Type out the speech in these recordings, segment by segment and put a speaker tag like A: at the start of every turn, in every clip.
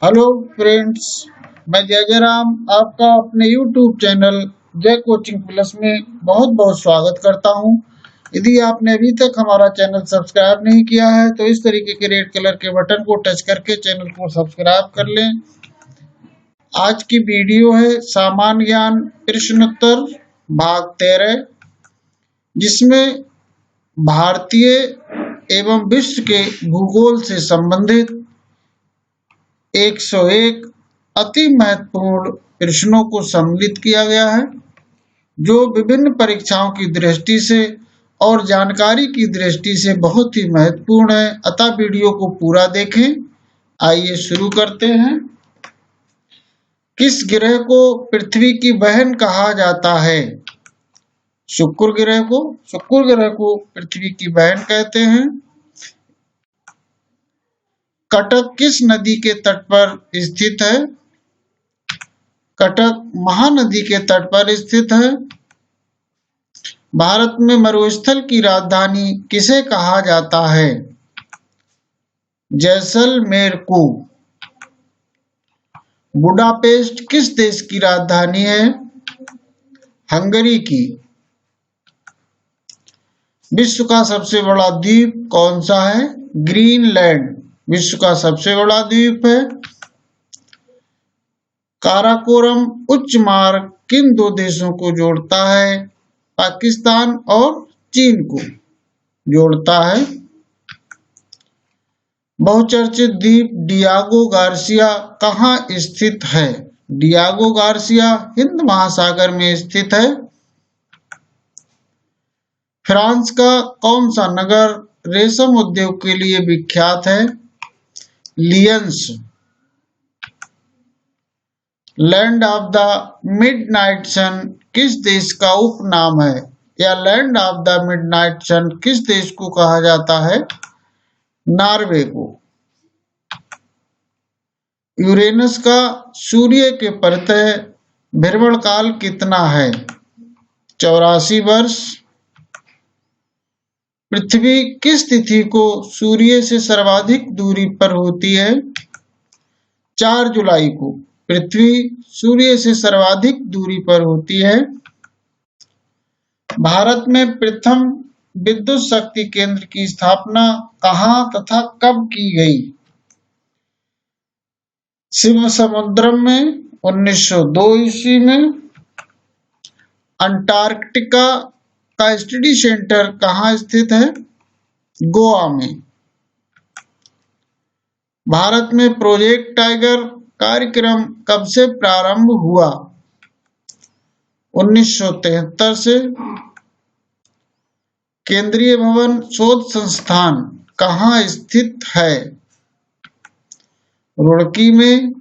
A: Hello friends, मैं जय जयराम आपका अपने YouTube चैनल जय कोचिंग प्लस में बहुत बहुत स्वागत करता हूं। यदि आपने अभी तक हमारा चैनल सब्सक्राइब नहीं किया है तो इस तरीके के रेड कलर के बटन को टच करके चैनल को सब्सक्राइब कर लें। आज की वीडियो है सामान्य ज्ञान प्रश्नोत्तर भाग 13, जिसमें भारतीय एवं विश्व के भूगोल से संबंधित 101 अति महत्वपूर्ण प्रश्नों को सम्मिलित किया गया है, जो विभिन्न परीक्षाओं की दृष्टि से और जानकारी की दृष्टि से बहुत ही महत्वपूर्ण है। अतः वीडियो को पूरा देखें। आइए शुरू करते हैं। किस ग्रह को पृथ्वी की बहन कहा जाता है? शुक्र ग्रह को पृथ्वी की बहन कहते हैं। कटक किस नदी के तट पर स्थित है? कटक महानदी के तट पर स्थित है। भारत में मरुस्थल की राजधानी किसे कहा जाता है? जैसलमेर को। बुडापेस्ट किस देश की राजधानी है? हंगरी की। विश्व का सबसे बड़ा द्वीप कौन सा है? ग्रीनलैंड विश्व का सबसे बड़ा द्वीप है। काराकोरम उच्च मार्ग किन दो देशों को जोड़ता है? पाकिस्तान और चीन को जोड़ता है। बहुचर्चित द्वीप डियागो गार्सिया कहाँ स्थित है? डियागो गार्सिया हिंद महासागर में स्थित है। फ्रांस का कौन सा नगर रेशम उद्योग के लिए विख्यात है? लियंस। लैंड ऑफ द मिडनाइट सन किस देश का उपनाम है? या लैंड ऑफ द मिडनाइट सन किस देश को कहा जाता है? नॉर्वे को। यूरेनस का सूर्य के परितः भ्रमण काल कितना है? 84 वर्ष। पृथ्वी किस तिथि को सूर्य से सर्वाधिक दूरी पर होती है? 4 जुलाई को पृथ्वी सूर्य से सर्वाधिक दूरी पर होती है। भारत में प्रथम विद्युत शक्ति केंद्र की स्थापना कहाँ तथा कब की गई? शिवसमुद्रम में 1902 ईस्वी में। अंटार्कटिका का स्टडी सेंटर कहाँ स्थित है? गोवा में। भारत में प्रोजेक्ट टाइगर कार्यक्रम कब से प्रारंभ हुआ? 1973 से। केंद्रीय भवन शोध संस्थान कहाँ स्थित है? रुड़की में।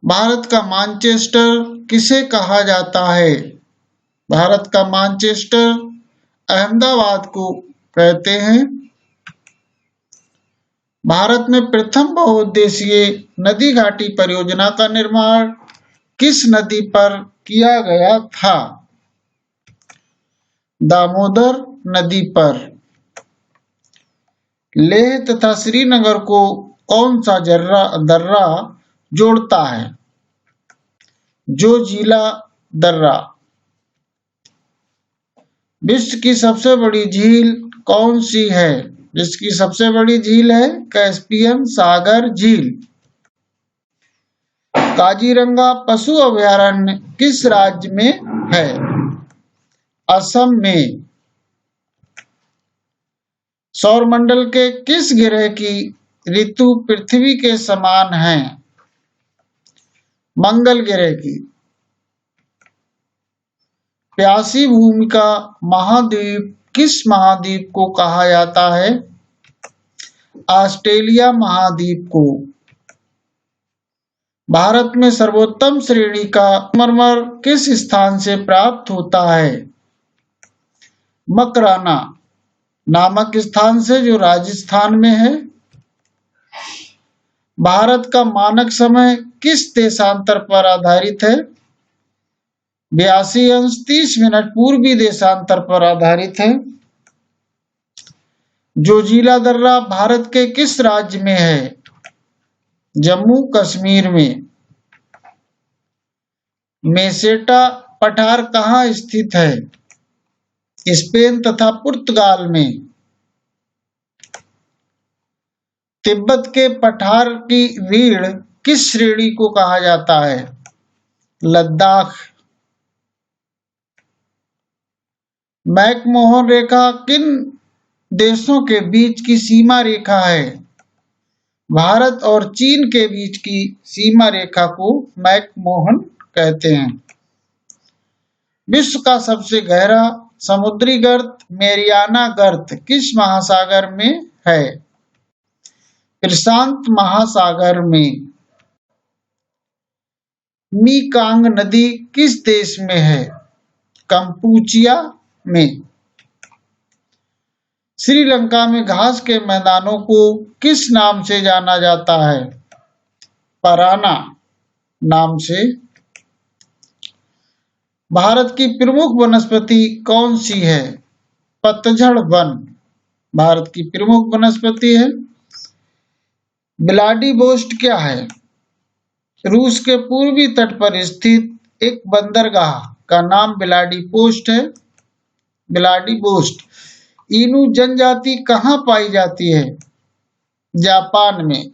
A: भारत का मैनचेस्टर किसे कहा जाता है? भारत का मैनचेस्टर अहमदाबाद को कहते हैं। भारत में प्रथम बहुउद्देशीय नदी घाटी परियोजना का निर्माण किस नदी पर किया गया था? दामोदर नदी पर। लेह तथा श्रीनगर को कौन सा दर्रा जोड़ता है? जोजिला दर्रा। विश्व की सबसे बड़ी झील कौन सी है? विश्व की सबसे बड़ी झील है कैस्पियन सागर झील। काजीरंगा पशु अभयारण्य किस राज्य में है? असम में। सौरमंडल के किस ग्रह की ऋतु पृथ्वी के समान है? मंगल ग्रह की। प्यासी भूमि का महाद्वीप किस महाद्वीप को कहा जाता है? ऑस्ट्रेलिया महाद्वीप को। भारत में सर्वोत्तम श्रेणी का संगमरमर किस स्थान से प्राप्त होता है? मकराना नामक स्थान से, जो राजस्थान में है। भारत का मानक समय किस देशांतर पर आधारित है? 82°30 पूर्वी देशांतर पर आधारित है। जोजिला दर्रा भारत के किस राज्य में है? जम्मू कश्मीर में। मेसेटा पठार कहाँ स्थित है? स्पेन तथा पुर्तगाल में। तिब्बत के पठार की रीढ़ किस श्रेणी को कहा जाता है? लद्दाख। मैकमोहन रेखा किन देशों के बीच की सीमा रेखा है? भारत और चीन के बीच की सीमा रेखा को मैकमोहन कहते हैं। विश्व का सबसे गहरा समुद्री गर्त मैरियाना गर्त किस महासागर में है? प्रशांत महासागर में। मीकांग नदी किस देश में है? कंपूचिया में। श्रीलंका में घास के मैदानों को किस नाम से जाना जाता है? पराना नाम से। भारत की प्रमुख वनस्पति कौन सी है? पतझड़ वन भारत की प्रमुख वनस्पति है। व्लादिवोस्टोक क्या है? रूस के पूर्वी तट पर स्थित एक बंदरगाह का नाम व्लादिवोस्टोक है। व्लादिवोस्टोक। इनु जनजाति कहाँ पाई जाती है? जापान में।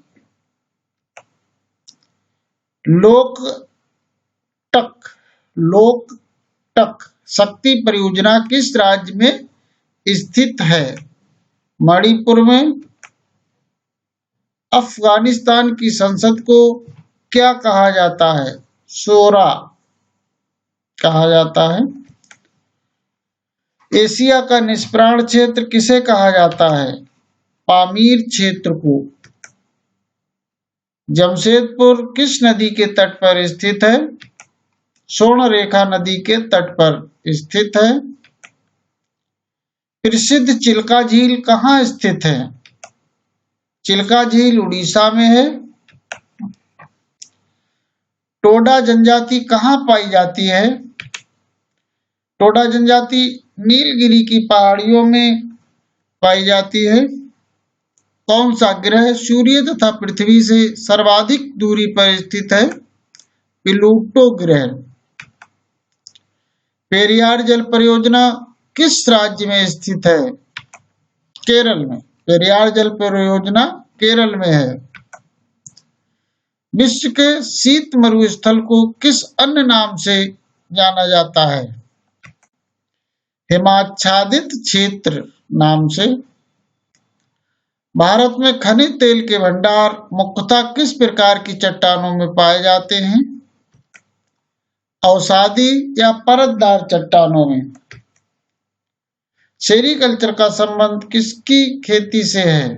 A: लोकटक शक्ति परियोजना किस राज्य में स्थित है? मणिपुर में। अफगानिस्तान की संसद को क्या कहा जाता है? शोरा कहा जाता है। एशिया का निष्प्राण क्षेत्र किसे कहा जाता है? पामीर क्षेत्र को। जमशेदपुर किस नदी के तट पर स्थित है? स्वर्णरेखा नदी के तट पर स्थित है। प्रसिद्ध चिल्का झील कहाँ स्थित है? चिल्का झील उड़ीसा में है। टोडा जनजाति कहाँ पाई जाती है? टोडा जनजाति नीलगिरी की पहाड़ियों में पाई जाती है। कौन सा ग्रह सूर्य तथा पृथ्वी से सर्वाधिक दूरी पर स्थित है? प्लूटो ग्रह। पेरियार जल परियोजना किस राज्य में स्थित है? केरल में। पेरियार जल परियोजना केरल में है। विश्व के शीत मरुस्थल को किस अन्य नाम से जाना जाता है? हिमाच्छादित क्षेत्र नाम से। भारत में खनिज तेल के भंडार मुख्यतः किस प्रकार की चट्टानों में पाए जाते हैं? अवसादी या परतदार चट्टानों में। सेरीकल्चर का संबंध किसकी खेती से है?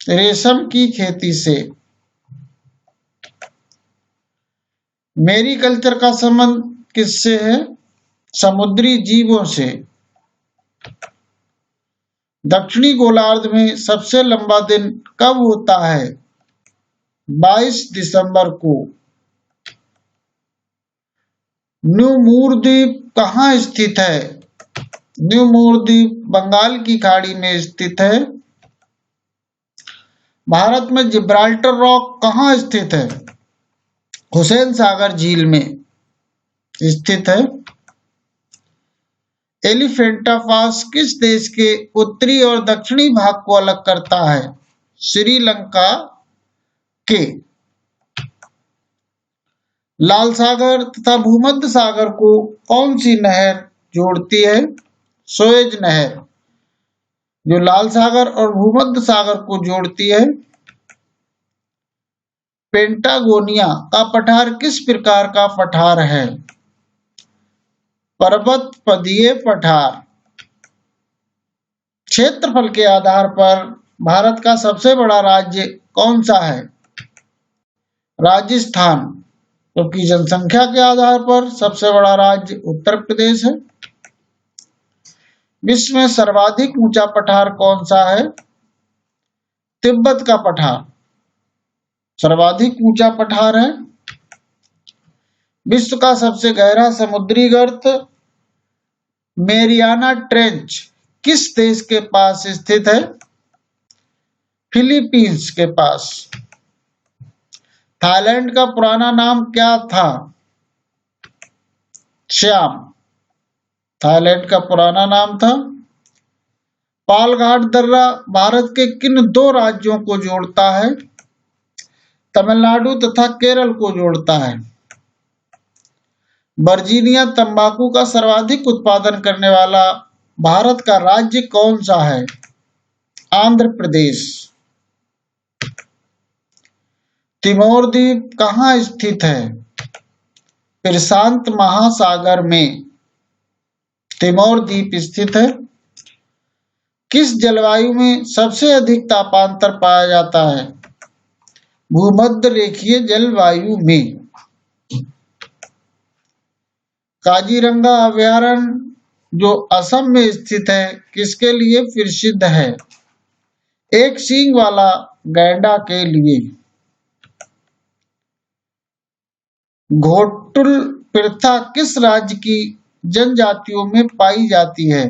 A: रेशम की खेती से। मेरीकल्चर का संबंध किससे है? समुद्री जीवों से। दक्षिणी गोलार्ध में सबसे लंबा दिन कब होता है? 22 दिसंबर को। न्यू मूर द्वीप कहाँ स्थित है? न्यू मूर द्वीप बंगाल की खाड़ी में स्थित है। भारत में जिब्राल्टर रॉक कहाँ स्थित है? हुसैन सागर झील में स्थित है। एलिफेंटा पास किस देश के उत्तरी और दक्षिणी भाग को अलग करता है? श्रीलंका के। लाल सागर तथा भूमध्य सागर को कौन सी नहर जोड़ती है? सुएज नहर, जो लाल सागर और भूमध्य सागर को जोड़ती है। पेंटागोनिया का पठार किस प्रकार का पठार है? पर्वत पदीय पठार। क्षेत्रफल के आधार पर भारत का सबसे बड़ा राज्य कौन सा है? राजस्थान। क्योंकि जनसंख्या के आधार पर सबसे बड़ा राज्य उत्तर प्रदेश है। विश्व में सर्वाधिक ऊंचा पठार कौन सा है? तिब्बत का पठार सर्वाधिक ऊंचा पठार है। विश्व का सबसे गहरा समुद्री गर्त मैरियाना ट्रेंच किस देश के पास स्थित है? फिलीपींस के पास। थाईलैंड का पुराना नाम क्या था? श्याम। थाईलैंड का पुराना नाम था। पालघाट दर्रा भारत के किन दो राज्यों को जोड़ता है? तमिलनाडु तथा केरल को जोड़ता है। वर्जीनिया तंबाकू का सर्वाधिक उत्पादन करने वाला भारत का राज्य कौन सा है? आंध्र प्रदेश। तिमोर द्वीप कहाँ स्थित है? प्रशांत महासागर में तिमोर द्वीप स्थित है। किस जलवायु में सबसे अधिक तापांतर पाया जाता है? भूमध्य रेखीय जलवायु में। काजीरंगा अभयारण्य जो असम में स्थित है किसके लिए प्रसिद्ध है? एक सींग वाला गैंडा के लिए। घोटुल प्रथा किस राज्य की जनजातियों में पाई जाती है?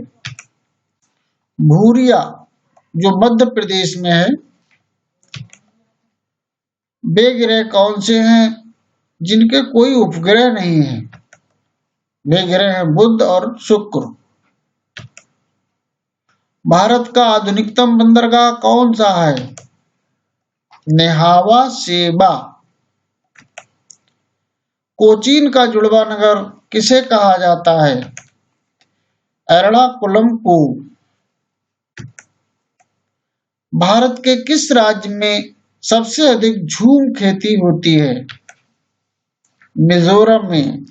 A: भूरिया जो मध्य प्रदेश में है। वे ग्रह कौन से हैं जिनके कोई उपग्रह नहीं है? वे ग्रह हैं बुध और शुक्र। भारत का आधुनिकतम बंदरगाह कौन सा है? नेहावा शेवा। कोचीन का जुड़वा नगर किसे कहा जाता है? एर्णाकुलम को। भारत के किस राज्य में सबसे अधिक झूम खेती होती है? मिजोरम में।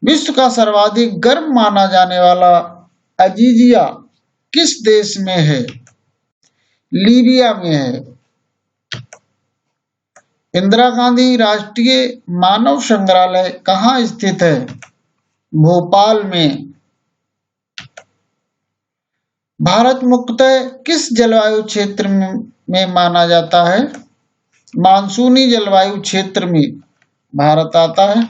A: विश्व का सर्वाधिक गर्म माना जाने वाला अजीजिया किस देश में है? लीबिया में है। इंदिरा गांधी राष्ट्रीय मानव संग्रहालय कहाँ स्थित है? भोपाल में। भारत मुख्यतः किस जलवायु क्षेत्र में माना जाता है? मानसूनी जलवायु क्षेत्र में भारत आता है।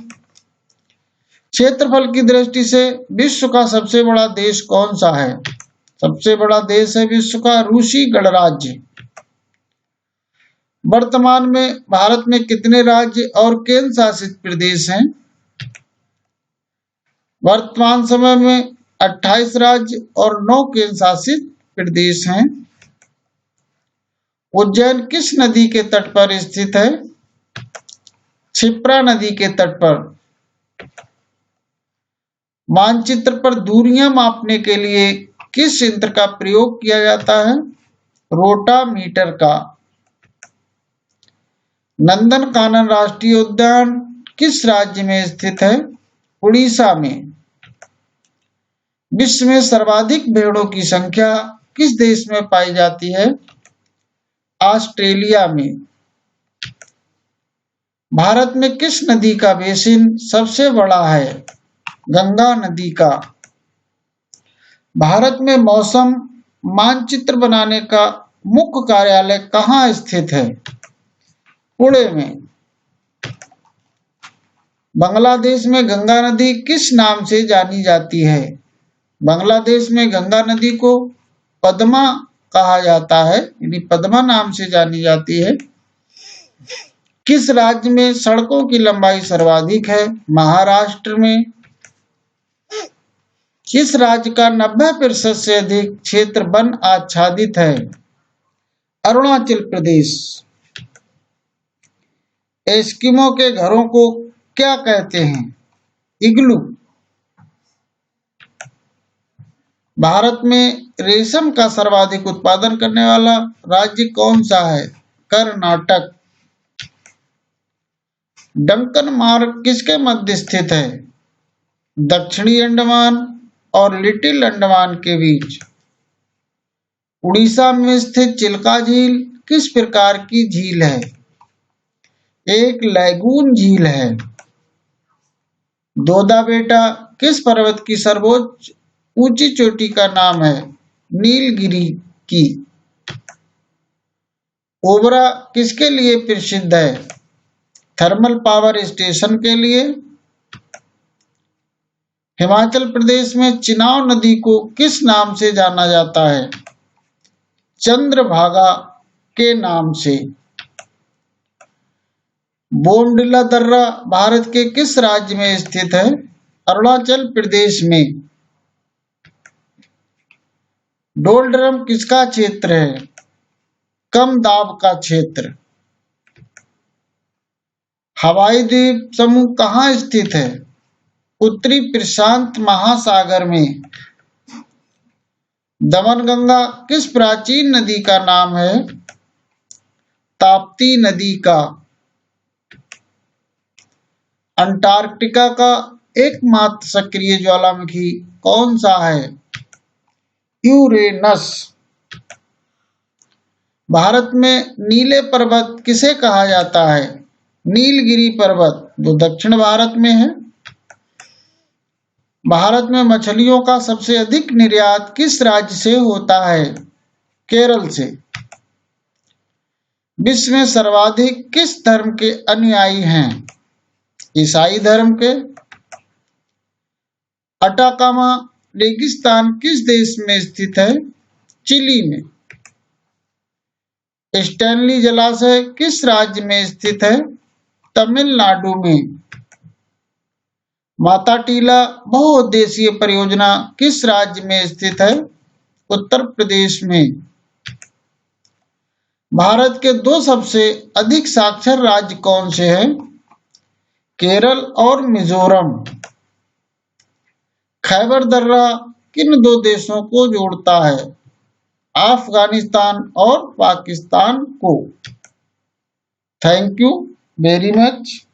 A: क्षेत्रफल की दृष्टि से विश्व का सबसे बड़ा देश कौन सा है? सबसे बड़ा देश है विश्व का रूसी गणराज्य। वर्तमान में भारत में कितने राज्य और केंद्र शासित प्रदेश हैं? वर्तमान समय में 28 राज्य और 9 केंद्र शासित प्रदेश हैं। उज्जैन किस नदी के तट पर स्थित है? क्षिप्रा नदी के तट पर। मानचित्र पर दूरियां मापने के लिए किस यंत्र का प्रयोग किया जाता है? रोटामीटर का। नंदनकानन राष्ट्रीय उद्यान किस राज्य में स्थित है? उड़ीसा में। विश्व में सर्वाधिक भेड़ों की संख्या किस देश में पाई जाती है? ऑस्ट्रेलिया में। भारत में किस नदी का बेसिन सबसे बड़ा है? गंगा नदी का। भारत में मौसम मानचित्र बनाने का मुख्य कार्यालय कहाँ स्थित है? पुणे में। बांग्लादेश में गंगा नदी किस नाम से जानी जाती है? बांग्लादेश में गंगा नदी को पद्मा कहा जाता है, यानी पद्मा नाम से जानी जाती है। किस राज्य में सड़कों की लंबाई सर्वाधिक है? महाराष्ट्र में। किस राज्य का 90% से अधिक क्षेत्र वन आच्छादित है? अरुणाचल प्रदेश। एस्किमो के घरों को क्या कहते हैं? इग्लू। भारत में रेशम का सर्वाधिक उत्पादन करने वाला राज्य कौन सा है? कर्नाटक। डंकन मार्ग किसके मध्य स्थित है? दक्षिणी अंडमान और लिटिल अंडमान के बीच। उड़ीसा में स्थित चिल्का झील किस प्रकार की झील है? एक लैगून झील है। दोदा बेटा किस पर्वत की सर्वोच्च ऊंची चोटी का नाम है? नीलगिरी की। ओबरा किसके लिए प्रसिद्ध है? थर्मल पावर स्टेशन के लिए। हिमाचल प्रदेश में चिनाव नदी को किस नाम से जाना जाता है? चंद्रभागा के नाम से। बोमडिला दर्रा भारत के किस राज्य में स्थित है? अरुणाचल प्रदेश में। डोलड्रम किसका क्षेत्र है? कम दाब का क्षेत्र। हवाई द्वीप समूह कहाँ स्थित है? उत्तरी प्रशांत महासागर में। दमनगंगा किस प्राचीन नदी का नाम है? ताप्ती नदी का। अंटार्कटिका का एकमात्र सक्रिय ज्वालामुखी कौन सा है? यूरेनस। भारत में नीले पर्वत किसे कहा जाता है? नीलगिरी पर्वत, जो दक्षिण भारत में है। भारत में मछलियों का सबसे अधिक निर्यात किस राज्य से होता है? केरल से। विश्व में सर्वाधिक किस धर्म के अनुयायी हैं? ईसाई धर्म के। अटाकामा रेगिस्तान किस देश में स्थित है? चिली में। स्टैनली जलाशय किस राज्य में स्थित है? तमिलनाडु में। माता टीला बहुउद्देशीय परियोजना किस राज्य में स्थित है? उत्तर प्रदेश में। भारत के दो सबसे अधिक साक्षर राज्य कौन से हैं? केरल और मिजोरम। खैबर दर्रा किन दो देशों को जोड़ता है? अफगानिस्तान और पाकिस्तान को। Thank you very much.